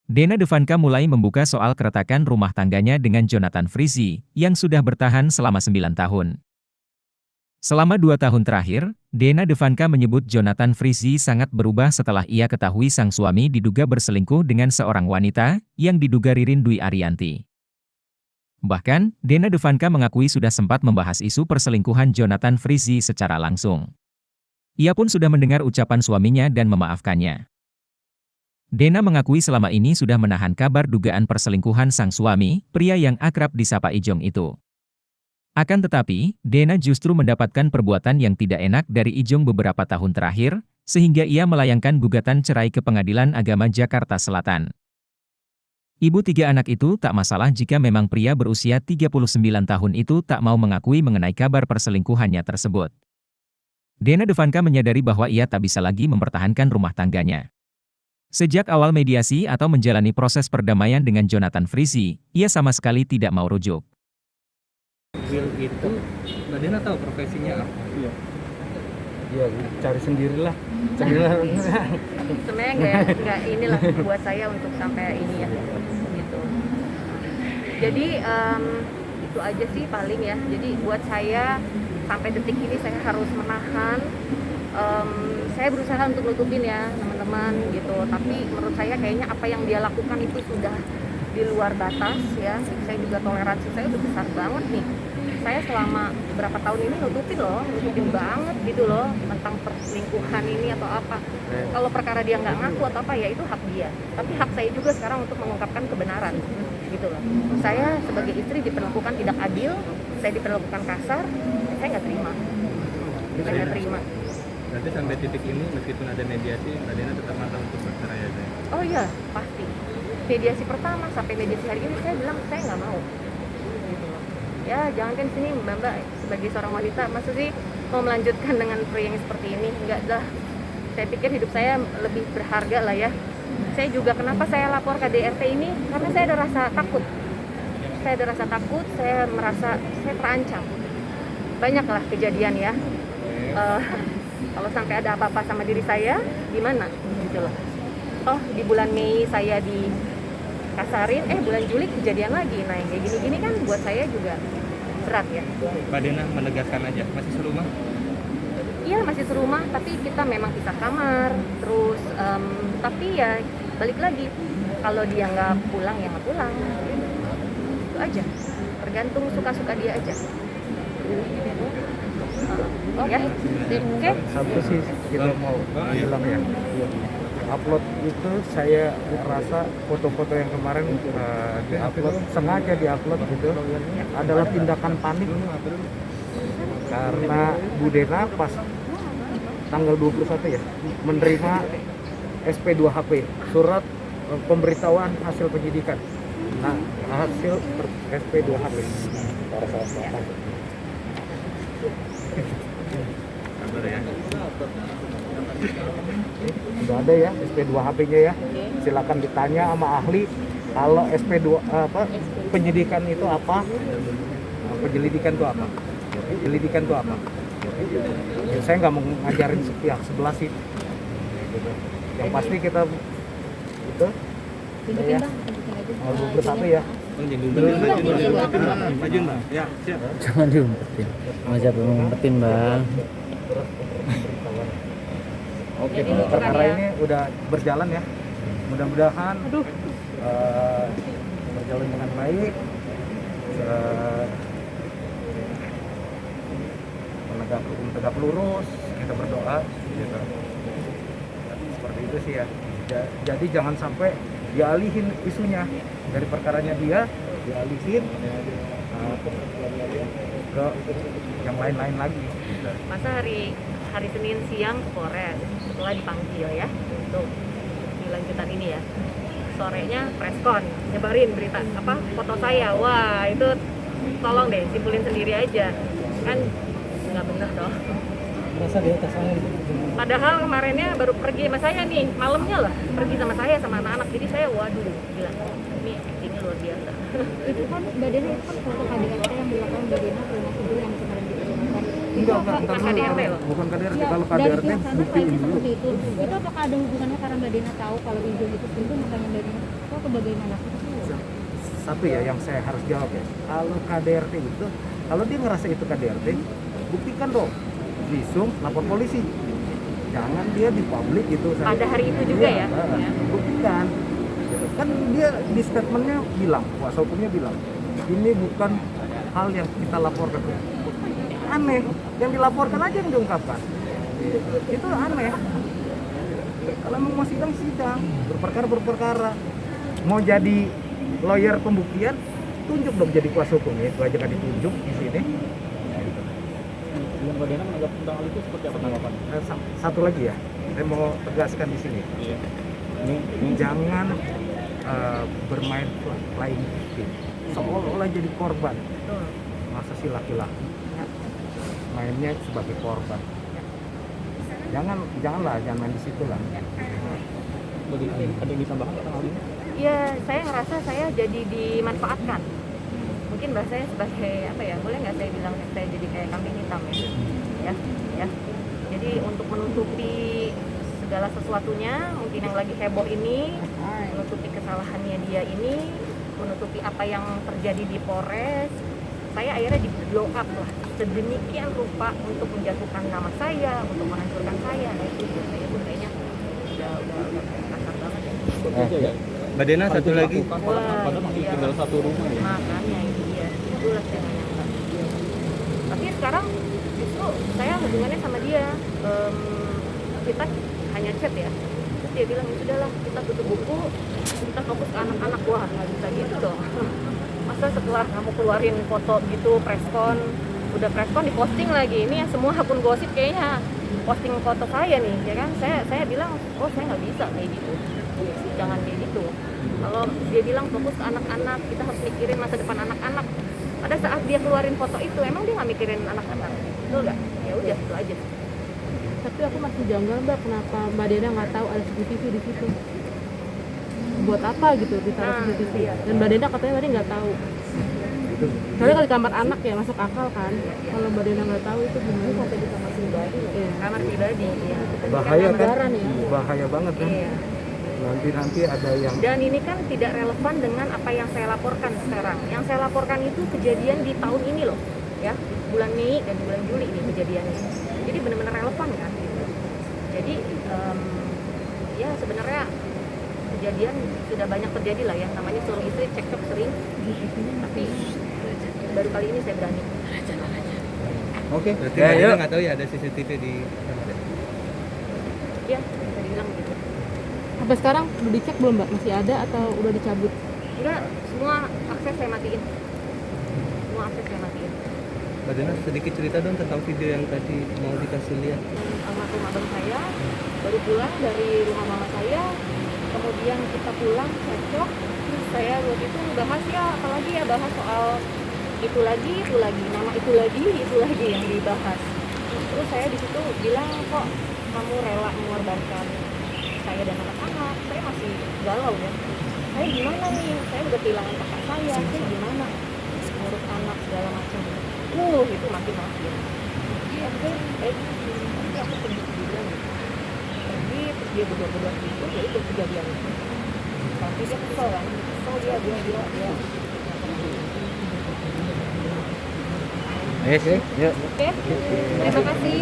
Dena Devanka mulai membuka soal keretakan rumah tangganya dengan Jonathan Frizzy, yang sudah bertahan selama 9 tahun. Selama 2 tahun terakhir, Dena Devanka menyebut Jonathan Frizzy sangat berubah setelah ia ketahui sang suami diduga berselingkuh dengan seorang wanita, yang diduga Ririn Dwi Ariyanti. Bahkan, Dena Devanka mengakui sudah sempat membahas isu perselingkuhan Jonathan Frizzy secara langsung. Ia pun sudah mendengar ucapan suaminya dan memaafkannya. Dena mengakui selama ini sudah menahan kabar dugaan perselingkuhan sang suami, pria yang akrab disapa Ijong itu. Akan tetapi, Dena justru mendapatkan perbuatan yang tidak enak dari Ijong beberapa tahun terakhir, sehingga ia melayangkan gugatan cerai ke Pengadilan Agama Jakarta Selatan. Ibu 3 anak itu tak masalah jika memang pria berusia 39 tahun itu tak mau mengakui mengenai kabar perselingkuhannya tersebut. Dena Devanka menyadari bahwa ia tak bisa lagi mempertahankan rumah tangganya. Sejak awal mediasi atau menjalani proses perdamaian dengan Jonathan Frizzy, ia sama sekali tidak mau rujuk. Will itu, Mbak Dena tahu profesinya apa? Iya. Ya, cari sendirilah. Carilah. Sebenarnya nggak inilah buat saya untuk sampai ini ya, gitu. Jadi itu aja sih paling ya. Jadi buat saya sampai detik ini saya harus menahan. Saya berusaha untuk nutupin ya teman-teman gitu. Tapi menurut saya kayaknya apa yang dia lakukan itu sudah di luar batas ya. Saya juga toleransi saya udah besar banget nih. Saya selama berapa tahun ini nutupin banget gitu loh tentang perselingkuhan ini atau apa. Kalau perkara dia nggak ngaku atau apa ya itu hak dia. Tapi hak saya juga sekarang untuk mengungkapkan kebenaran gitu loh. Saya sebagai istri diperlakukan tidak adil, saya diperlakukan kasar, saya nggak terima. Saya nggak terima. Berarti sampai titik ini meskipun ada mediasi, Mbak Dena tetap matang untuk bercerai ya? Oh iya, pasti. Mediasi pertama sampai mediasi hari ini saya bilang saya nggak mau. Gitu loh. Ya jangankan sini Mbak sebagai seorang wanita, masa sih mau melanjutkan dengan pria yang seperti ini? Enggak dah. Saya pikir hidup saya lebih berharga lah ya. Saya juga kenapa saya lapor KDRT ini? Karena saya ada rasa takut. Saya ada rasa takut, saya merasa saya terancam. Banyaklah kejadian ya. Kalau sampai ada apa-apa sama diri saya, gimana? Gitu loh. Oh, di bulan Mei saya dikasarin, bulan Juli kejadian lagi. Nah, yang kayak gini-gini kan buat saya juga berat ya. Mbak Dena menegaskan aja, masih serumah? Iya, masih serumah, tapi kita memang pisah kamar. Terus, tapi ya balik lagi. Kalau dia nggak pulang, ya nggak pulang. Itu aja. Tergantung suka-suka dia aja. Ya, oke. Satu sih kita mau bilang ya. Upload itu saya rasa foto-foto yang kemarin diupload, sengaja diupload gitu adalah tindakan panik karena Bu Dena pas tanggal 21 ya menerima SP2HP, surat pemberitahuan hasil penyidikan. Nah, hasil SP2HP. Sabar ya. Udah ada ya SP2HP-nya ya. Silakan ditanya sama ahli kalau SP2 penyidikan itu apa? Penyelidikan itu apa? Penyelidikan itu apa? Ya, saya nggak mau ngajarin pihak sebelah sih. Gitu. Yang pasti kita itu ya, mau 21 ya. Bang, maju Mbak. Ya, siap. Jangan diumpetin. Masa belum ngumpetin bang. Oke, perkara ini udah berjalan ya. Mudah-mudahan berjalan dengan baik. Penegak hukum tegak lurus, kita berdoa gitu. Seperti itu sih ya. Jadi jangan sampai dialihin isunya dari perkaranya dia, dialihin ke yang lain-lain lagi gitu. Masa hari Senin siang ke Polres setelah dipanggil ya untuk dilanjutan ini ya, sorenya preskon nyebarin berita foto saya. Wah itu tolong deh simpulin sendiri aja kan, nggak bener dong. Merasa di atas angin. Padahal kemarinnya baru pergi sama saya nih, malamnya lah pergi sama saya sama anak-anak. Jadi saya waduh gila, ini actingnya luar biasa. Itu kan Mbak Dena, itu kan foto KDRT yang bilang Mbak Dena ke rumah tidur yang kemarin diperlukan. Enggak, bukan KDRT loh. bukan KDRT. Ya, Kalau dari KDRT pihak sana buktiin kayaknya dulu. seperti itu. Itu apakah ada hubungannya karena Mbak Dena tahu kalau Ijul itu selingkuh makanya Mbak Dena atau bagaimana? Satu ya yang saya harus jawab ya, kalau KDRT itu, kalau dia ngerasa itu KDRT, buktikan dong, visum, lapor polisi, jangan dia di publik gitu. Pada hari itu juga ya? Buktikan, kan dia di statementnya bilang, kuasa hukumnya bilang, ini bukan hal yang kita laporkan. Aneh, yang dilaporkan aja yang diungkapkan, itu aneh. Kalau mau sidang, berperkara, mau jadi lawyer pembuktian, tunjuk dong jadi kuasa hukumnya, itu aja kan ditunjuk di sini. Yang Mbak Dena menanggapi tentang hal itu seperti apa tanggapannya? Satu lagi ya, saya mau tegaskan di sini, Iya. jangan bermain playing victim, seolah-olah jadi korban. Masa sih laki-laki mainnya sebagai korban? Janganlah, jangan main di situ lah. Bagaimana? Ada yang ditambahkan tentang hal ini? Ya, saya ngerasa saya jadi dimanfaatkan. Mungkin bahasanya sebagai apa ya? Boleh nggak saya bilang saya jadi kayak kambing hitam ya? Ya. Jadi untuk menutupi segala sesuatunya, mungkin yang lagi heboh ini, menutupi kesalahannya dia ini, menutupi apa yang terjadi di Polres, saya akhirnya di blow up lah sedemikian rupa untuk menjatuhkan nama saya, untuk menghancurkan saya. Nah itu kayaknya udah kasar banget ya. Mbak Dena satu lagi. Padahal masih tinggal satu rumah ya. Makanya itu dia, itulah saya nggak nyangka. Tapi sekarang justru saya hubungannya sama dia, kita hanya chat ya. Terus dia bilang ya sudahlah kita tutup buku, kita fokus ke anak-anak. Wah nggak bisa gitu dong. Masa setelah kamu keluarin foto gitu preskon, udah preskon diposting lagi, ini ya semua akun gosip kayaknya posting foto saya nih, ya kan? Saya bilang, oh saya nggak bisa kayak gitu, jangan kayak gitu. Kalau dia bilang fokus ke anak-anak, kita harus mikirin masa depan anak-anak. Pada saat dia keluarin foto itu, emang dia nggak mikirin anak-anak, betul nggak? Ya udah itu aja. Tapi aku masih janggal Mbak, kenapa Mbak Dena nggak tahu ada CCTV di situ? Buat apa gitu ditaruh CCTV? Iya. Dan Mbak Dena katanya tadi nggak tahu. Soalnya kalau di kamar anak ya masuk akal kan. Kalau Mbak Dena nggak tahu itu gimana? Sampai di kamar pribadi. Iya. Kamar pribadi, ya. Bahaya kan? Anggaran ya. Bahaya banget kan? Iya. Nanti ada yang Dan ini kan tidak relevan dengan apa yang saya laporkan sekarang. Yang saya laporkan itu kejadian di tahun ini loh, ya, bulan Mei dan bulan Juli ini kejadiannya. Jadi benar-benar relevan kan? Gitu. Jadi ya sebenarnya kejadian sudah banyak terjadi lah ya. Namanya suami istri cekcok sering. Tapi baru kali ini saya berani. oke. Berarti Ya, Mbak Dena yuk. nggak tahu ya ada CCTV di kamar. Ya, saya bilang gitu. Sampai sekarang udah dicek belum Mbak? Masih ada atau udah dicabut? Enggak, semua akses saya matiin. Semua akses saya matiin. Mbak Dena sedikit cerita dong tentang video yang tadi mau dikasih lihat. Almarhum abang saya baru pulang dari rumah mama saya, kemudian kita pulang cocok, terus saya waktu itu bahas ya, apalagi ya bahas soal itu lagi, nama itu lagi yang dibahas. Terus saya di situ bilang, kok kamu rela mengorbankan saya dan anak-anak? Saya masih galau ya. Saya gimana nih? Saya udah kehilangan kakak saya gimana? Ngurus anak segala macam. Itu makin-makin. Oke, baik. Nanti aku pergi juga nih. Pergi, terus dia berdua-berdua gitu, ya itu kejadian. Tapi dia kesel kan? Kesel dia. Yes, yuk. Oke, terima kasih.